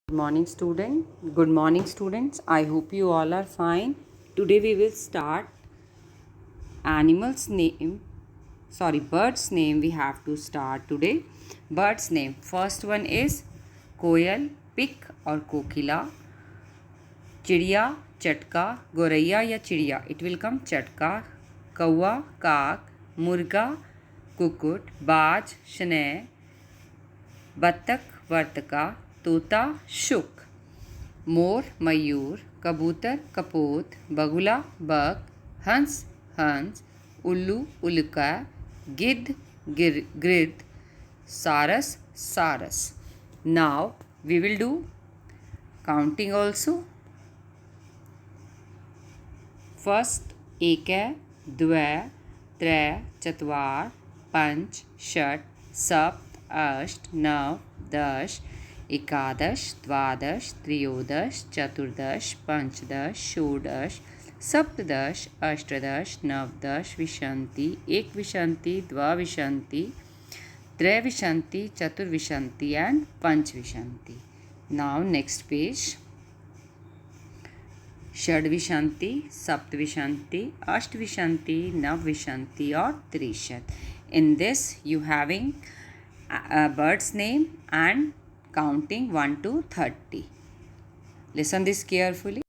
Good morning students. I hope you all are fine. Today we will start birds name we have to start today. Birds name. First one is koel, पिक और कोकिला, चिड़िया, चटका, गोरैया या चिड़िया, it will come चटका, कौवा, काक, मुर्गा, कुकुट, बाज, शनैय, बत्तख, वर्तका, तोता, शुक, मोर, मयूर, कबूतर, कपोत, बगुला, बग, हंस, हंस, उल्लू, उल्का, गिद्ध, गिद्ध, सारस, सारस. Now we will do counting also. First एक है, द्वै, त्रै, चत्वार, पंच, षट, सप्त, अष्ट, नव, दश, एकादश, द्वादश, त्रयोदश, चतुर्दश, पंचदश, षोडश, सप्तदश, अष्टदश, नवदश, विंशति, एकविंशति, द्विविंशति, त्रैविंशति, चतुर्विंशति and पंचविंशति. Now next page. षड्विंशति, सप्तविंशति, अष्टविंशति, नवविंशति और त्रिशत. In this you having a bird's name and counting 1 to 30. Listen this carefully.